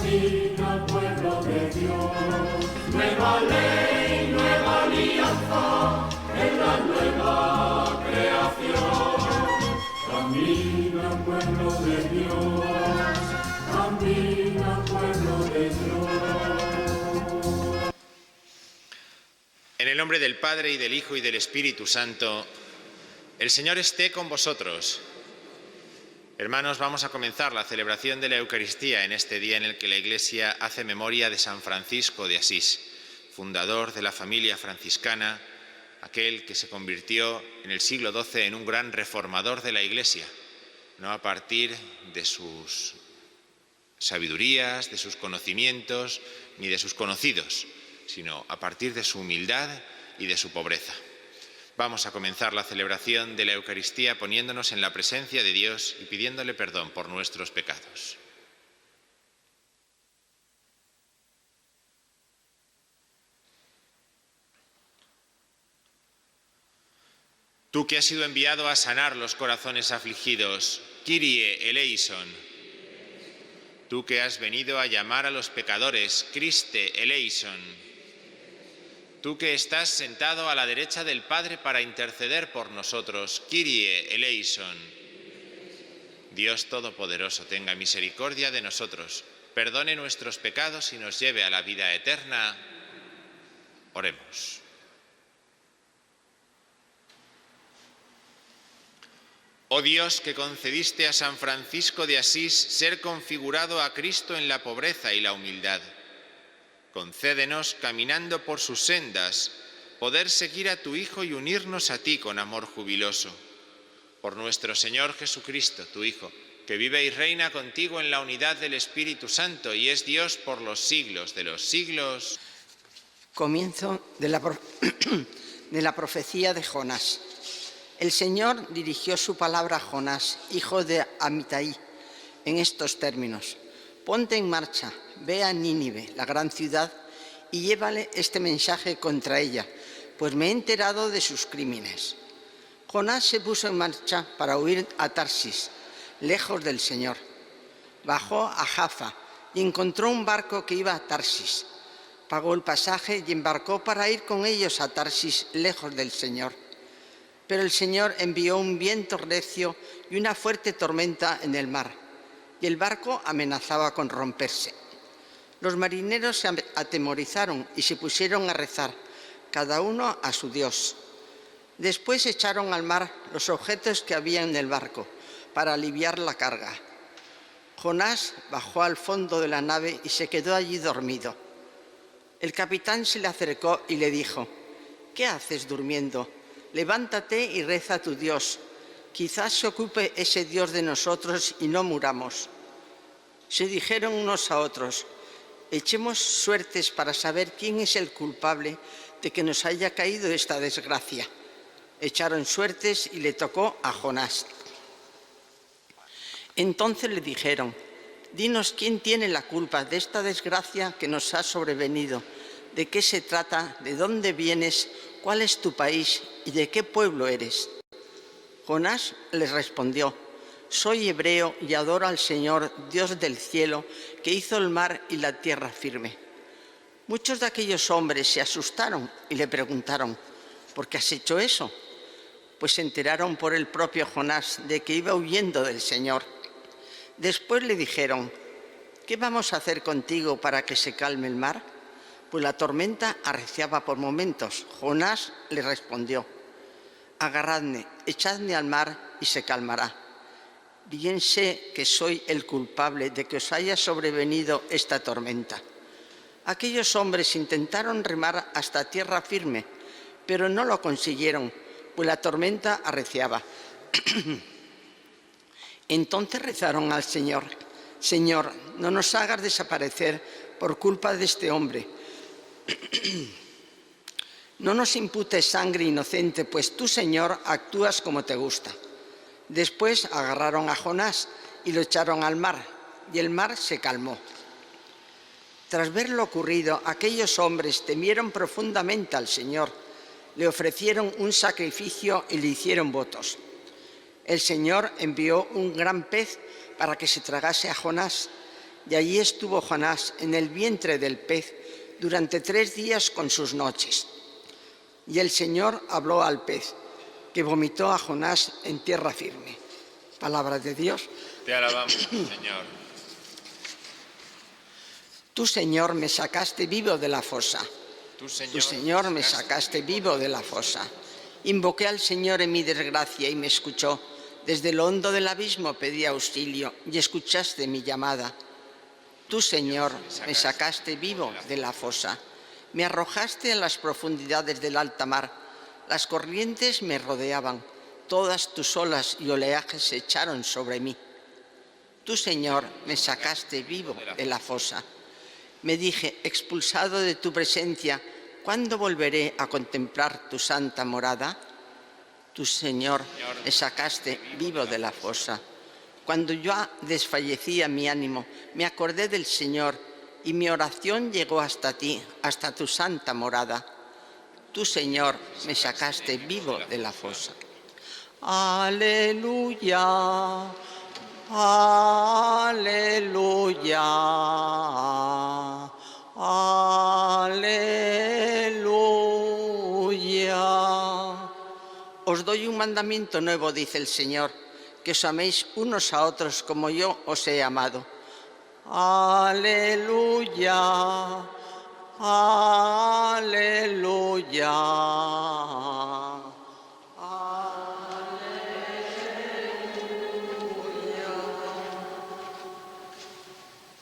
camina pueblo de Dios, nueva ley, nueva alianza, en la nueva creación. Camina pueblo de Dios, camina pueblo de Dios. En el nombre del Padre, y del Hijo, y del Espíritu Santo, el Señor esté con vosotros. Hermanos, vamos a comenzar la celebración de la Eucaristía en este día en el que la Iglesia hace memoria de San Francisco de Asís, fundador de la familia franciscana, aquel que se convirtió en el siglo XII en un gran reformador de la Iglesia, no a partir de sus sabidurías, de sus conocimientos, ni de sus conocidos, sino a partir de su humildad y de su pobreza. Vamos a comenzar la celebración de la Eucaristía poniéndonos en la presencia de Dios y pidiéndole perdón por nuestros pecados. Tú que has sido enviado a sanar los corazones afligidos, Kyrie eleison. Tú que has venido a llamar a los pecadores, Christe eleison. Tú que estás sentado a la derecha del Padre para interceder por nosotros, Kyrie eleison. Dios Todopoderoso, tenga misericordia de nosotros, perdone nuestros pecados y nos lleve a la vida eterna. Oremos. Oh Dios, que concediste a San Francisco de Asís ser configurado a Cristo en la pobreza y la humildad, concédenos, caminando por sus sendas, poder seguir a tu Hijo y unirnos a ti con amor jubiloso. Por nuestro Señor Jesucristo, tu Hijo, que vive y reina contigo en la unidad del Espíritu Santo y es Dios por los siglos de los siglos. Comienzo de la profecía de Jonás. El Señor dirigió su palabra a Jonás, hijo de Amitai, en estos términos: ponte en marcha, ve a Nínive, la gran ciudad, y llévale este mensaje contra ella, pues me he enterado de sus crímenes. Jonás se puso en marcha para huir a Tarsis, lejos del Señor. Bajó a Jaffa y encontró un barco que iba a Tarsis. Pagó el pasaje y embarcó para ir con ellos a Tarsis, lejos del Señor. Pero el Señor envió un viento recio y una fuerte tormenta en el mar, y el barco amenazaba con romperse. Los marineros se atemorizaron y se pusieron a rezar, cada uno a su Dios. Después echaron al mar los objetos que había en el barco, para aliviar la carga. Jonás bajó al fondo de la nave y se quedó allí dormido. El capitán se le acercó y le dijo: ¿qué haces durmiendo? Levántate y reza a tu Dios. Quizás se ocupe ese Dios de nosotros y no muramos. Se dijeron unos a otros: echemos suertes para saber quién es el culpable de que nos haya caído esta desgracia. Echaron suertes y le tocó a Jonás. Entonces le dijeron: dinos quién tiene la culpa de esta desgracia que nos ha sobrevenido, de qué se trata, de dónde vienes, cuál es tu país y de qué pueblo eres. Jonás les respondió: soy hebreo y adoro al Señor, Dios del cielo, que hizo el mar y la tierra firme. Muchos de aquellos hombres se asustaron y le preguntaron: ¿por qué has hecho eso? Pues se enteraron por el propio Jonás de que iba huyendo del Señor. Después le dijeron: ¿qué vamos a hacer contigo para que se calme el mar? Pues la tormenta arreciaba por momentos. Jonás le respondió: agarradme, echadme al mar y se calmará. Bien sé que soy el culpable de que os haya sobrevenido esta tormenta. Aquellos hombres intentaron remar hasta tierra firme, pero no lo consiguieron, pues la tormenta arreciaba. Entonces rezaron al Señor: Señor, no nos hagas desaparecer por culpa de este hombre. No nos imputes sangre inocente, pues tú, Señor, actúas como te gusta. Después agarraron a Jonás y lo echaron al mar, y el mar se calmó. Tras ver lo ocurrido, aquellos hombres temieron profundamente al Señor, le ofrecieron un sacrificio y le hicieron votos. El Señor envió un gran pez para que se tragase a Jonás, Y allí estuvo Jonás en el vientre del pez durante 3 días con sus noches. Y el Señor habló al pez, que vomitó a Jonás en tierra firme. Palabra de Dios. Te alabamos, Señor. Tú, Señor, me sacaste vivo de la fosa. Tú, Señor, me sacaste vivo de la fosa. Invoqué al Señor en mi desgracia y me escuchó. Desde lo hondo del abismo pedí auxilio y escuchaste mi llamada. Tú, Señor, me sacaste vivo de la fosa. Me arrojaste a las profundidades del alta mar. Las corrientes me rodeaban. Todas tus olas y oleajes se echaron sobre mí. Tú, Señor, me sacaste vivo de la fosa. Me dije, expulsado de tu presencia, ¿cuándo volveré a contemplar tu santa morada? Tú, Señor, me sacaste vivo de la fosa. Cuando ya desfallecía mi ánimo, me acordé del Señor y mi oración llegó hasta ti, hasta tu santa morada. Tú, Señor, me sacaste vivo de la fosa. Aleluya, aleluya, aleluya. Os doy un mandamiento nuevo, dice el Señor, que os améis unos a otros como yo os he amado. Aleluya, aleluya.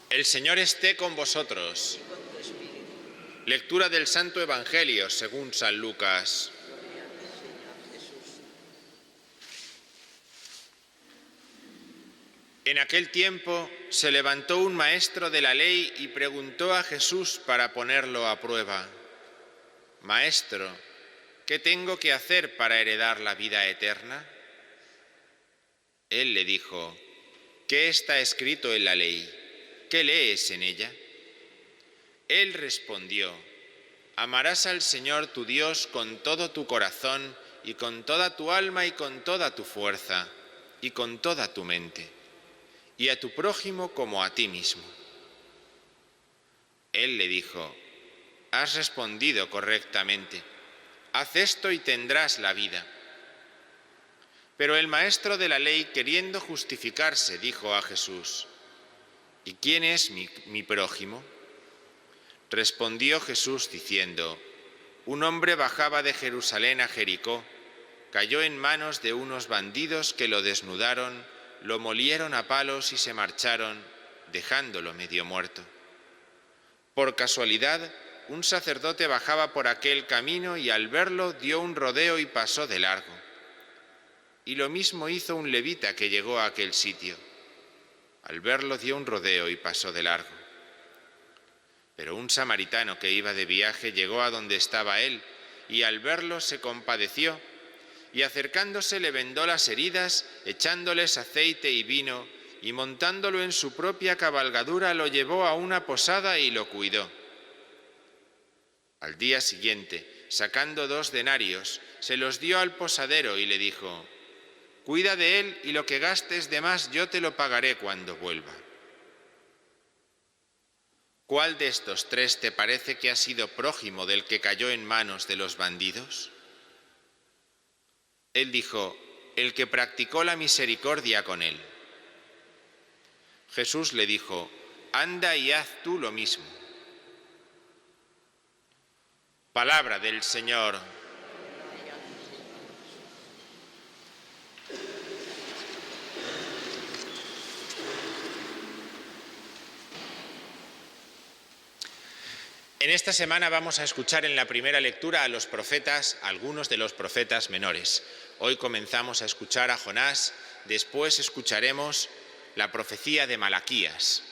El Señor esté con vosotros. Lectura del Santo Evangelio según San Lucas. En aquel tiempo se levantó un maestro de la ley y preguntó a Jesús para ponerlo a prueba: Maestro, ¿qué tengo que hacer para heredar la vida eterna? Él le dijo: ¿Qué está escrito en la ley? ¿Qué lees en ella? Él respondió: Amarás al Señor tu Dios con todo tu corazón y con toda tu alma y con toda tu fuerza y con toda tu mente, y a tu prójimo como a ti mismo. Él le dijo: Has respondido correctamente. Haz esto y tendrás la vida. Pero el maestro de la ley, queriendo justificarse, dijo a Jesús: ¿Y quién es mi prójimo? Respondió Jesús diciendo: Un hombre bajaba de Jerusalén a Jericó, cayó en manos de unos bandidos que lo desnudaron, lo molieron a palos y se marcharon, dejándolo medio muerto. Por casualidad, un sacerdote bajaba por aquel camino y al verlo dio un rodeo y pasó de largo. Y lo mismo hizo un levita que llegó a aquel sitio. Al verlo dio un rodeo y pasó de largo. Pero un samaritano que iba de viaje llegó a donde estaba él y al verlo se compadeció y acercándose le vendó las heridas, echándoles aceite y vino, y montándolo en su propia cabalgadura lo llevó a una posada y lo cuidó. Al día siguiente, sacando 2 denarios, se los dio al posadero y le dijo: Cuida de él y lo que gastes de más yo te lo pagaré cuando vuelva. ¿Cuál de estos 3 te parece que ha sido prójimo del que cayó en manos de los bandidos? Él dijo: El que practicó la misericordia con él. Jesús le dijo: Anda y haz tú lo mismo. Palabra del Señor. En esta semana vamos a escuchar en la primera lectura a los profetas, algunos de los profetas menores. Hoy comenzamos a escuchar a Jonás, después escucharemos la profecía de Malaquías.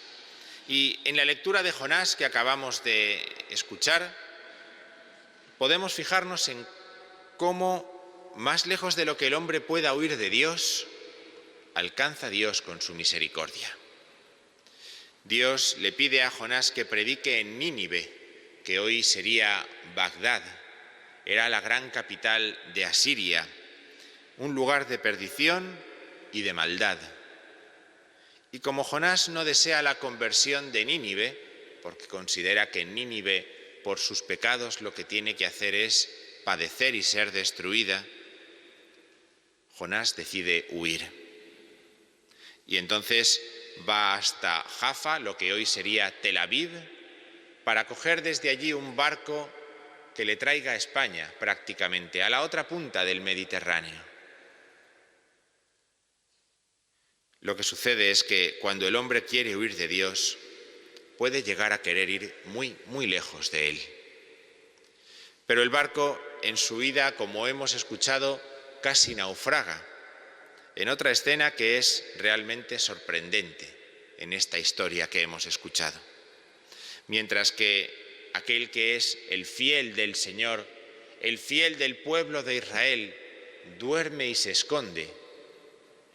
Y en la lectura de Jonás que acabamos de escuchar, podemos fijarnos en cómo, más lejos de lo que el hombre pueda huir de Dios, alcanza Dios con su misericordia. Dios le pide a Jonás que predique en Nínive, que hoy sería Bagdad. Era la gran capital de Asiria, un lugar de perdición y de maldad. Y como Jonás no desea la conversión de Nínive, porque considera que Nínive, por sus pecados, lo que tiene que hacer es padecer y ser destruida, Jonás decide huir. Y entonces va hasta Jaffa, lo que hoy sería Tel Aviv, para coger desde allí un barco que le traiga a España, prácticamente, a la otra punta del Mediterráneo. Lo que sucede es que cuando el hombre quiere huir de Dios, puede llegar a querer ir muy, muy lejos de Él. Pero el barco, en su ida, como hemos escuchado, casi naufraga, en otra escena que es realmente sorprendente en esta historia que hemos escuchado. Mientras que aquel que es el fiel del Señor, el fiel del pueblo de Israel, duerme y se esconde,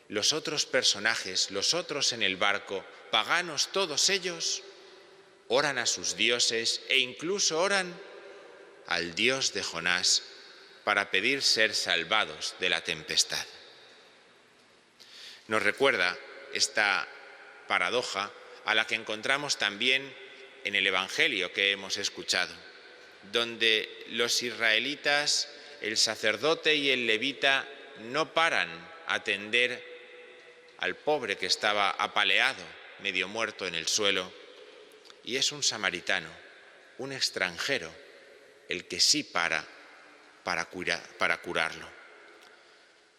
los otros personajes, los otros en el barco, paganos todos ellos, oran a sus dioses e incluso oran al Dios de Jonás para pedir ser salvados de la tempestad. Nos recuerda esta paradoja a la que encontramos también en el Evangelio que hemos escuchado, donde los israelitas, el sacerdote y el levita no paran a atender al pobre que estaba apaleado, medio muerto en el suelo, y es un samaritano, un extranjero, el que sí para curarlo.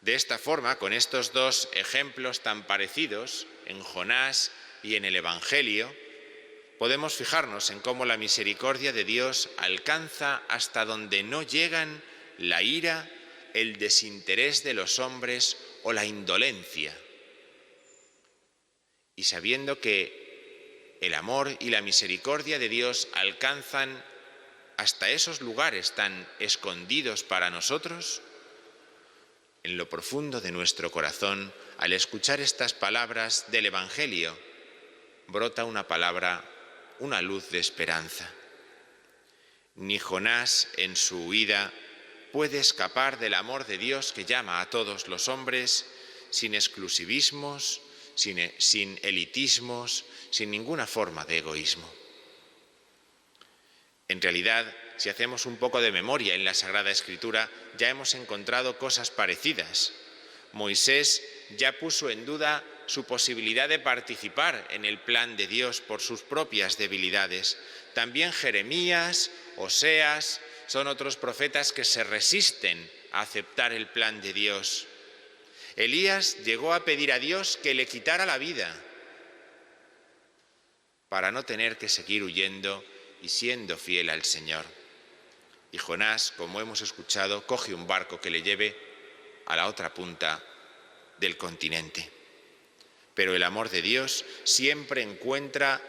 De esta forma, con estos dos ejemplos tan parecidos, en Jonás y en el Evangelio, podemos fijarnos en cómo la misericordia de Dios alcanza hasta donde no llegan la ira, el desinterés de los hombres o la indolencia. Y sabiendo que el amor y la misericordia de Dios alcanzan hasta esos lugares tan escondidos para nosotros, en lo profundo de nuestro corazón, al escuchar estas palabras del Evangelio, brota una palabra, una luz de esperanza. Ni Jonás en su huida puede escapar del amor de Dios que llama a todos los hombres sin exclusivismos, sin elitismos, sin ninguna forma de egoísmo. En realidad, si hacemos un poco de memoria en la Sagrada Escritura, ya hemos encontrado cosas parecidas. Moisés ya puso en duda su posibilidad de participar en el plan de Dios por sus propias debilidades. También Jeremías, Oseas, son otros profetas que se resisten a aceptar el plan de Dios. Elías llegó a pedir a Dios que le quitara la vida para no tener que seguir huyendo y siendo fiel al Señor. Y Jonás, como hemos escuchado, coge un barco que le lleve a la otra punta del continente. Pero el amor de Dios siempre encuentra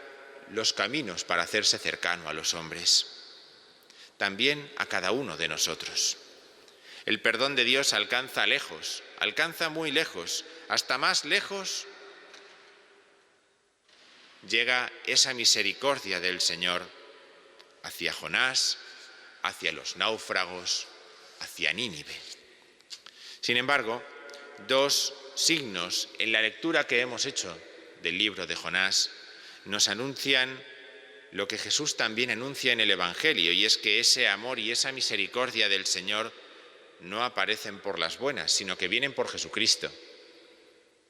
los caminos para hacerse cercano a los hombres, también a cada uno de nosotros. El perdón de Dios alcanza lejos, alcanza muy lejos, hasta más lejos llega esa misericordia del Señor hacia Jonás, hacia los náufragos, hacia Nínive. Sin embargo, dos signos en la lectura que hemos hecho del libro de Jonás nos anuncian lo que Jesús también anuncia en el Evangelio, y es que ese amor y esa misericordia del Señor no aparecen por las buenas, sino que vienen por Jesucristo.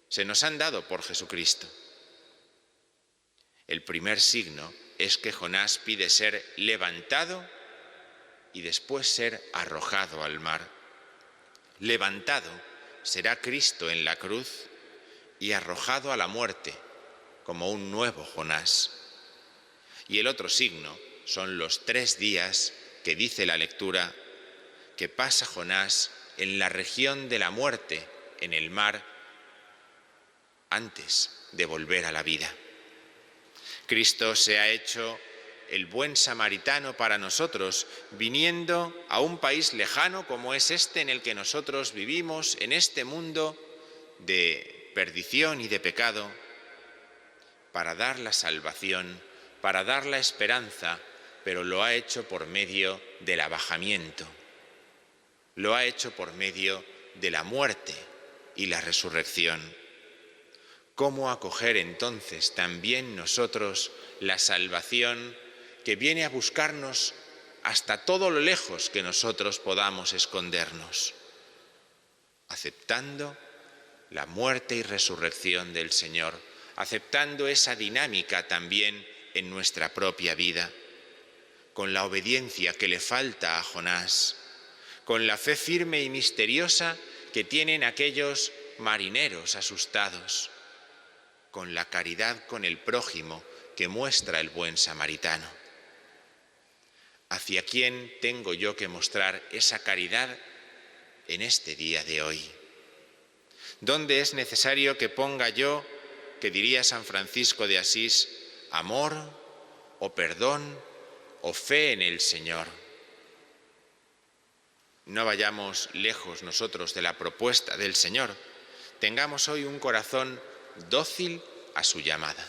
Se nos han dado por Jesucristo. El primer signo es que Jonás pide ser levantado y después ser arrojado al mar. Levantado será Cristo en la cruz y arrojado a la muerte como un nuevo Jonás. Y el otro signo son los 3 días que dice la lectura que pasa Jonás en la región de la muerte, en el mar, antes de volver a la vida. Cristo se ha hecho el buen samaritano para nosotros, viniendo a un país lejano como es este en el que nosotros vivimos, en este mundo de perdición y de pecado, para dar la salvación, para dar la esperanza, pero lo ha hecho por medio del abajamiento, lo ha hecho por medio de la muerte y la resurrección. ¿cómo acoger entonces también nosotros la salvación que viene a buscarnos hasta todo lo lejos que nosotros podamos escondernos? Aceptando la muerte y resurrección del Señor, aceptando esa dinámica también en nuestra propia vida, con la obediencia que le falta a Jonás, con la fe firme y misteriosa que tienen aquellos marineros asustados, con la caridad con el prójimo que muestra el buen samaritano. ¿Hacia quién tengo yo que mostrar esa caridad en este día de hoy? ¿Dónde es necesario que ponga yo, que diría San Francisco de Asís, amor o perdón o fe en el Señor? No vayamos lejos nosotros de la propuesta del Señor. Tengamos hoy un corazón dócil a su llamada.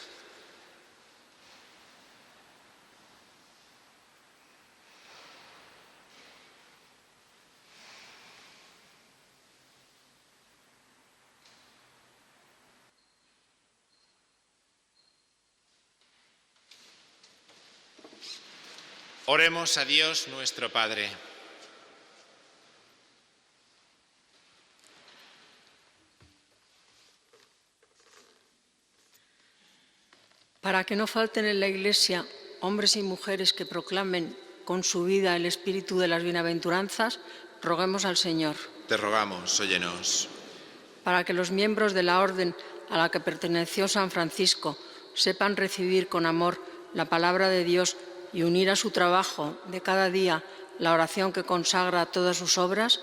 Oremos a Dios nuestro Padre. Para que no falten en la Iglesia hombres y mujeres que proclamen con su vida el espíritu de las bienaventuranzas, roguemos al Señor. Te rogamos, óyenos. Para que los miembros de la orden a la que perteneció San Francisco sepan recibir con amor la palabra de Dios y unir a su trabajo de cada día la oración que consagra todas sus obras,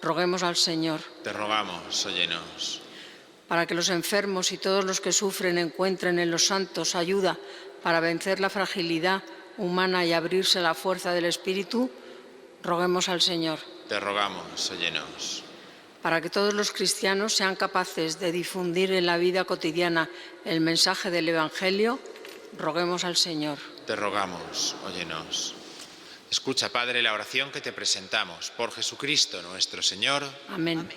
roguemos al Señor. Te rogamos, óyenos. Para que los enfermos y todos los que sufren encuentren en los santos ayuda para vencer la fragilidad humana y abrirse a la fuerza del Espíritu, roguemos al Señor. Te rogamos, óyenos. Para que todos los cristianos sean capaces de difundir en la vida cotidiana el mensaje del Evangelio, roguemos al Señor. Te rogamos, óyenos. Escucha, Padre, la oración que te presentamos por Jesucristo nuestro Señor. Amén.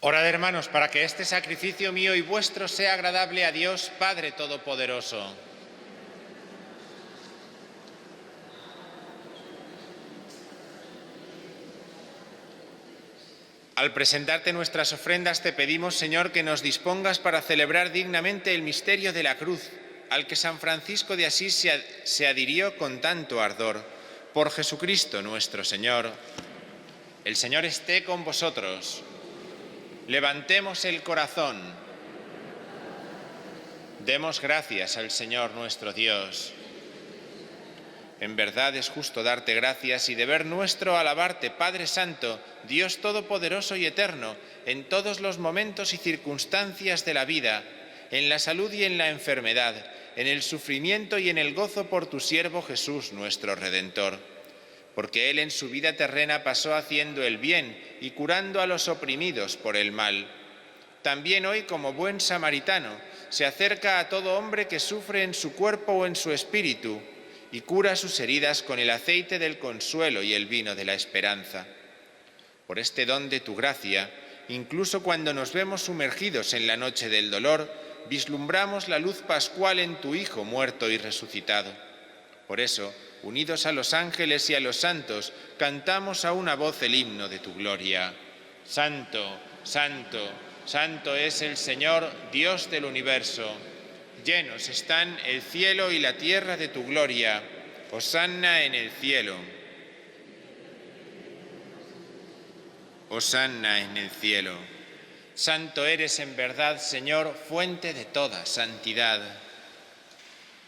Orad, hermanos, para que este sacrificio mío y vuestro sea agradable a Dios, Padre Todopoderoso. Al presentarte nuestras ofrendas te pedimos, Señor, que nos dispongas para celebrar dignamente el misterio de la cruz, al que San Francisco de Asís se adhirió con tanto ardor. Por Jesucristo nuestro Señor. El Señor esté con vosotros. Levantemos el corazón. Demos gracias al Señor nuestro Dios. En verdad es justo darte gracias y deber nuestro alabarte, Padre Santo, Dios Todopoderoso y Eterno, en todos los momentos y circunstancias de la vida, en la salud y en la enfermedad, en el sufrimiento y en el gozo por tu siervo Jesús, nuestro Redentor. Porque Él en su vida terrena pasó haciendo el bien y curando a los oprimidos por el mal. También hoy, como buen samaritano, se acerca a todo hombre que sufre en su cuerpo o en su espíritu, y cura sus heridas con el aceite del consuelo y el vino de la esperanza. Por este don de tu gracia, incluso cuando nos vemos sumergidos en la noche del dolor, vislumbramos la luz pascual en tu Hijo muerto y resucitado. Por eso, unidos a los ángeles y a los santos, cantamos a una voz el himno de tu gloria. Santo, santo, santo es el Señor, Dios del universo. Llenos están el cielo y la tierra de tu gloria. Hosanna en el cielo. Hosanna en el cielo. Santo eres en verdad, Señor, fuente de toda santidad.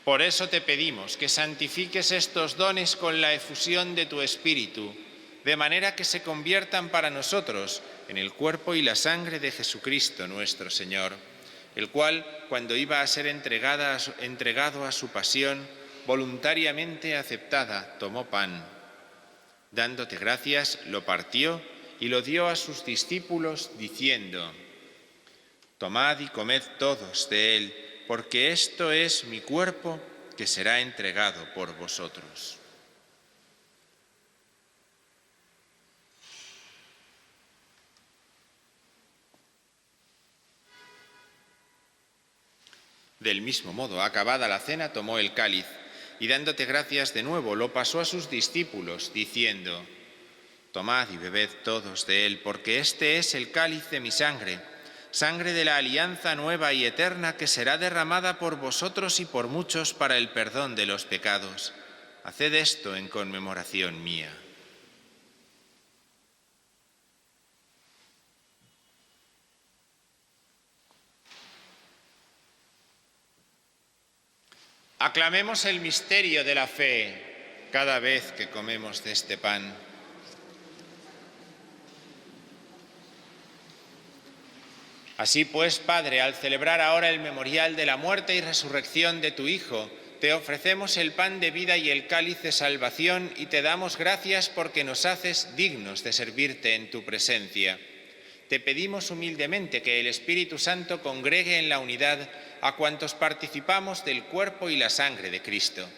Por eso te pedimos que santifiques estos dones con la efusión de tu Espíritu, de manera que se conviertan para nosotros en el cuerpo y la sangre de Jesucristo nuestro Señor, el cual, cuando iba a ser entregado a su pasión, voluntariamente aceptada, tomó pan. Dándote gracias, lo partió y lo dio a sus discípulos, diciendo: Tomad y comed todos de él, porque esto es mi cuerpo que será entregado por vosotros. Del mismo modo, acabada la cena, tomó el cáliz y dándote gracias de nuevo, lo pasó a sus discípulos, diciendo: Tomad y bebed todos de él, porque este es el cáliz de mi sangre, sangre de la alianza nueva y eterna que será derramada por vosotros y por muchos para el perdón de los pecados. Haced esto en conmemoración mía. Aclamemos el misterio de la fe cada vez que comemos de este pan. Así pues, Padre, al celebrar ahora el memorial de la muerte y resurrección de tu Hijo, te ofrecemos el pan de vida y el cáliz de salvación y te damos gracias porque nos haces dignos de servirte en tu presencia. Te pedimos humildemente que el Espíritu Santo congregue en la unidad a cuantos participamos del cuerpo y la sangre de Cristo.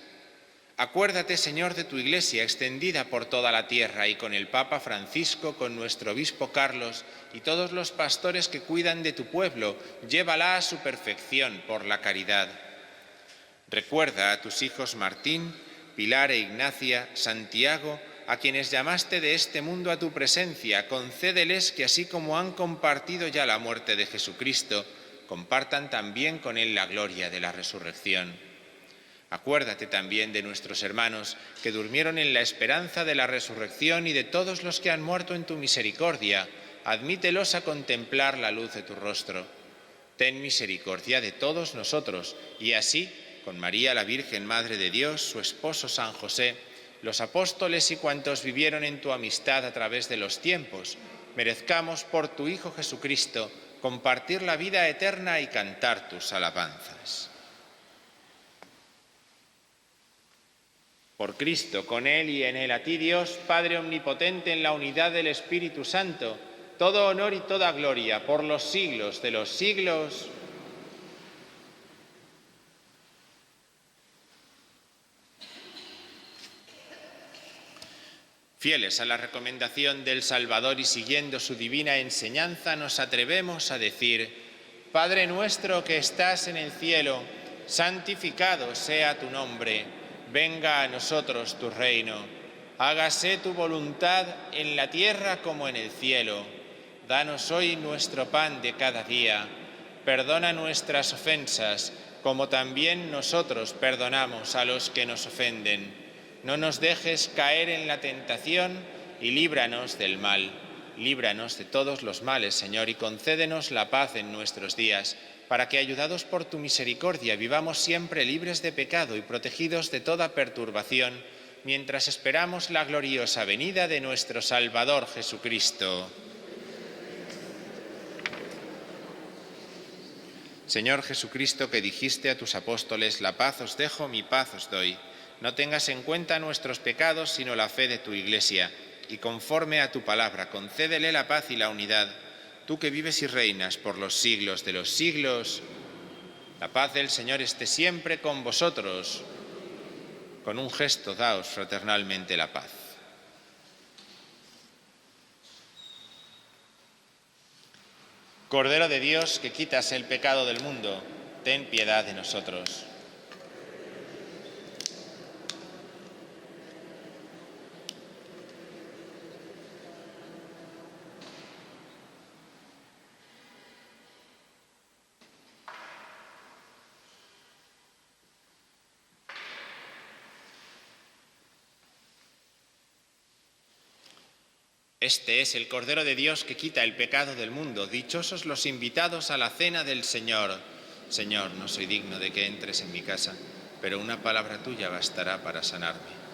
Acuérdate, Señor, de tu Iglesia extendida por toda la tierra y con el Papa Francisco, con nuestro obispo Carlos y todos los pastores que cuidan de tu pueblo, llévala a su perfección por la caridad. Recuerda a tus hijos Martín, Pilar e Ignacia, Santiago, a quienes llamaste de este mundo a tu presencia, concédeles que así como han compartido ya la muerte de Jesucristo, compartan también con él la gloria de la resurrección. Acuérdate también de nuestros hermanos que durmieron en la esperanza de la resurrección y de todos los que han muerto en tu misericordia. Admítelos a contemplar la luz de tu rostro. Ten misericordia de todos nosotros y así, con María la Virgen Madre de Dios, su esposo San José, los apóstoles y cuantos vivieron en tu amistad a través de los tiempos, merezcamos por tu Hijo Jesucristo compartir la vida eterna y cantar tus alabanzas. Por Cristo, con Él y en Él, a ti Dios, Padre omnipotente, en la unidad del Espíritu Santo, todo honor y toda gloria por los siglos de los siglos. Fieles a la recomendación del Salvador y siguiendo su divina enseñanza, nos atrevemos a decir: Padre nuestro que estás en el cielo, santificado sea tu nombre. Venga a nosotros tu reino. Hágase tu voluntad en la tierra como en el cielo. Danos hoy nuestro pan de cada día. Perdona nuestras ofensas, como también nosotros perdonamos a los que nos ofenden. No nos dejes caer en la tentación y líbranos del mal. Líbranos de todos los males, Señor, y concédenos la paz en nuestros días, para que, ayudados por tu misericordia, vivamos siempre libres de pecado y protegidos de toda perturbación, mientras esperamos la gloriosa venida de nuestro Salvador Jesucristo. Señor Jesucristo, que dijiste a tus apóstoles: la paz os dejo, mi paz os doy. No tengas en cuenta nuestros pecados, sino la fe de tu Iglesia, y conforme a tu palabra, concédele la paz y la unidad. Tú que vives y reinas por los siglos de los siglos, la paz del Señor esté siempre con vosotros. Con un gesto, daos fraternalmente la paz. Cordero de Dios, que quitas el pecado del mundo, ten piedad de nosotros. Este es el Cordero de Dios que quita el pecado del mundo. Dichosos los invitados a la cena del Señor. Señor, no soy digno de que entres en mi casa, pero una palabra tuya bastará para sanarme.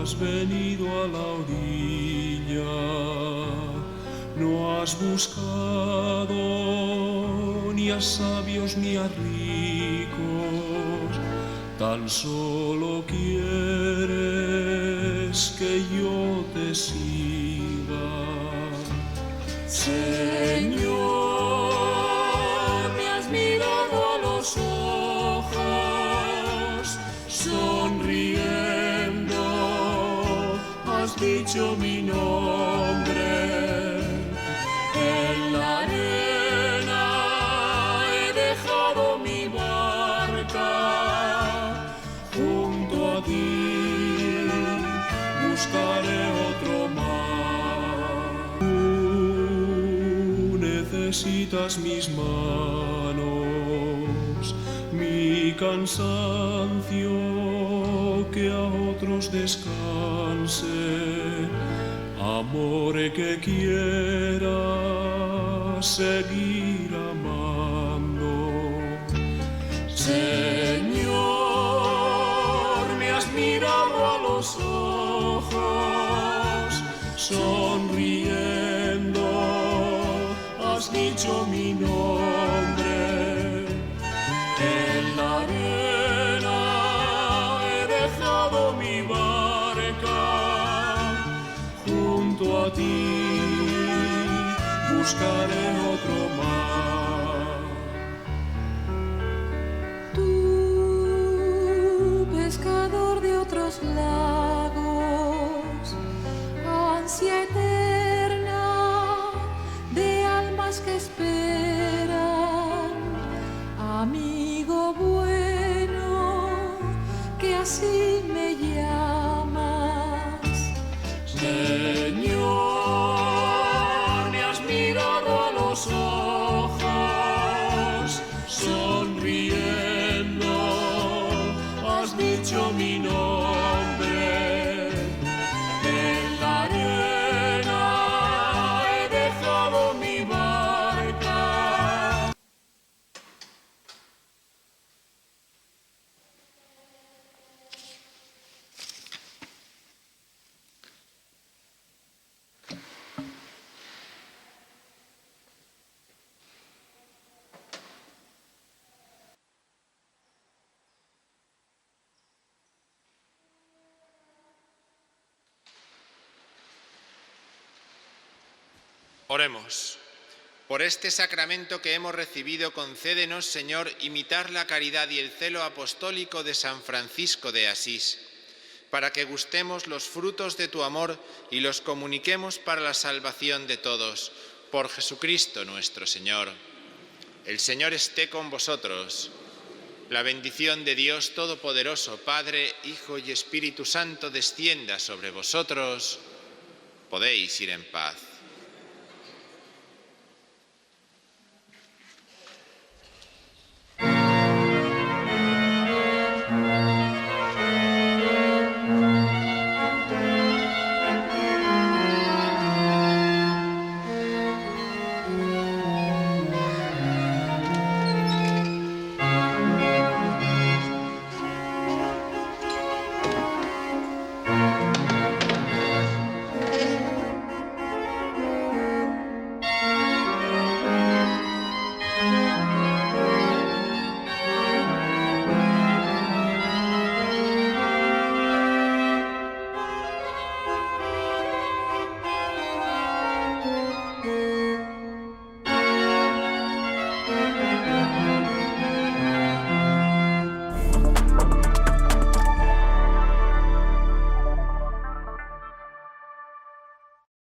Has venido a la orilla, no has buscado ni a sabios ni a ricos, tan solo quieres que yo te siga. Señor, me has mirado a los ojos, sonriendo has dicho mi nombre. En la arena he dejado mi barca, junto a ti buscaré otro mar. Tú necesitas mis manos, mi cansancio, que a otros descanse, amor que quiera seguir amando. Señor, me has mirado a los ojos, sonriendo has dicho mi nombre. En la arena he dejado mi barca, junto a ti buscaré otro mar. Tú, pescador de otros lagos, ansia eterna de almas que esperan, amigo bueno, que así me llamas. Señor, me has mirado a los Oremos. Por este sacramento que hemos recibido, concédenos, Señor, imitar la caridad y el celo apostólico de San Francisco de Asís, para que gustemos los frutos de tu amor y los comuniquemos para la salvación de todos. Por Jesucristo nuestro Señor. El Señor esté con vosotros. La bendición de Dios Todopoderoso, Padre, Hijo y Espíritu Santo, descienda sobre vosotros. Podéis ir en paz.